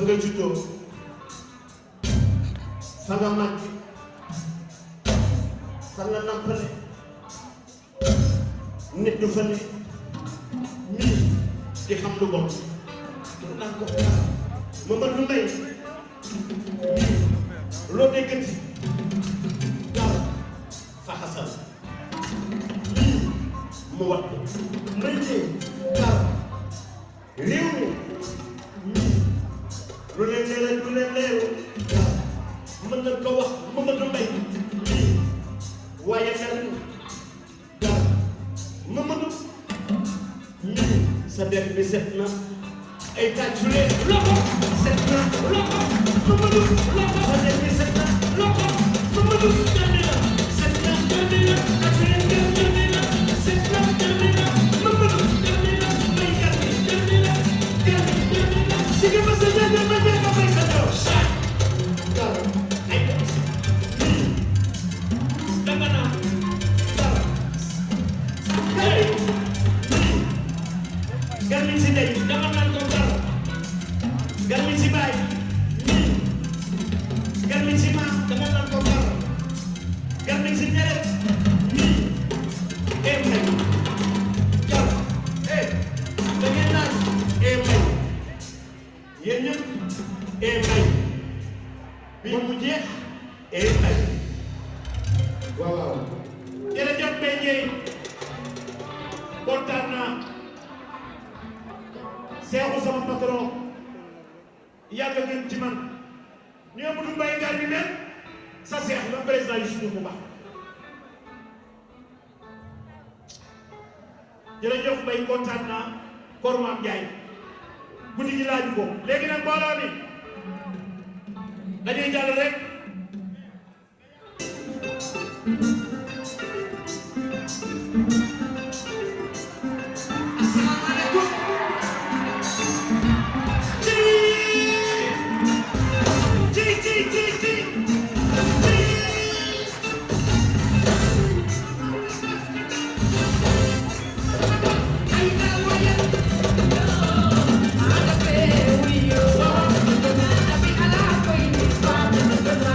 nga juddoo fa nga màgg fa nga nampale nit du fa ne nii di xam lu bon pour naan ko Mamadou Mbaye nii loo déggati dara fa xasal nii mu wat may nee dara réew mi nii lu leen leer lu leen leeru dara mën na ko wax Mamadou Mbaye nii waaye mel dara Mamadou nii sa der bi set na ay tàccu leen loxo set na loxo Mamadou loxo sa der bi set na loxo Mamadou gànne la set na gànne la tàccu leen gànne la set na gànne la Mamadou gànne la may gànne la si nga ma sa gànne ma gànne may sa doom dara ay nii danga naa dara Garmi si ndey dama naan ko dara garmi si baay nii garmi si maam dama naan ko dara garmi si ñeret nii mbay jar da ngeen naan mbay yéen ñëpp mbay bi mu jeex mbay waaw jërëjëf Mbaye Ndiaye kontaan naa Seexu sama patron yàgg ngeen ci man ñu Amadou Mbaye Ngar bi mel sa seex la président yu suñu bu baax jërëjëf Mbaye kontaan naa Kormaam Ndiaye guddi gi laaju ko léegi nag mbooloo mi dañuy jàll rek Ala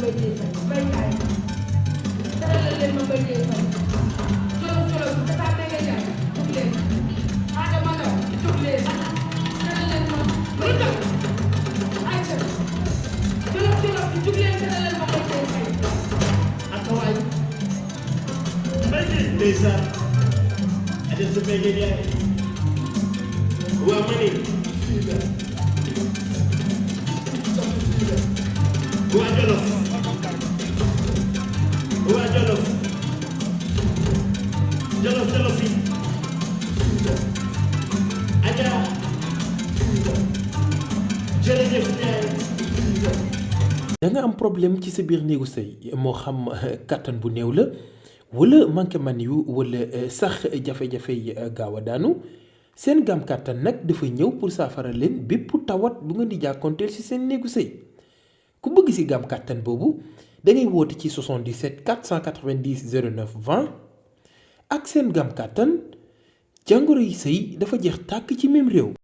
Mbaye Dieye Faye Mbaye Ndiaye teralal leen ma Mbaye Dieye Faye jolof jolof bi dafa Mbaye Ndiaye jóg leen Adama Ndaw jóg leen teral leen ma lu taw ayca jolof jolof bi jóg leen teral leen ma Mbaye Dieye Faye ak waay Mbaye Dieye ndeysaan adel sa Mbaye Dieye waa ma ni waa Jolof waa Jolof Jolof Jolof yi Adja jërëjëf da nga am problème ci sa biir néegu sëy moo xam kàttan bu néew la wala manqué man yu wala sax jafe-jafe yi gaaw a daanu seen gaam kàttan nag dafa ñëw pour saafara leen bépp tawat bu nga di jàkkoonteel ci seen néegu sëy ku bëgg ci gaam kàttan boobu da ngay woote ci 77 490 09 20 ak seen gaam kàttan jàngoro yi sëy dafa jeex tàkk ci même réew.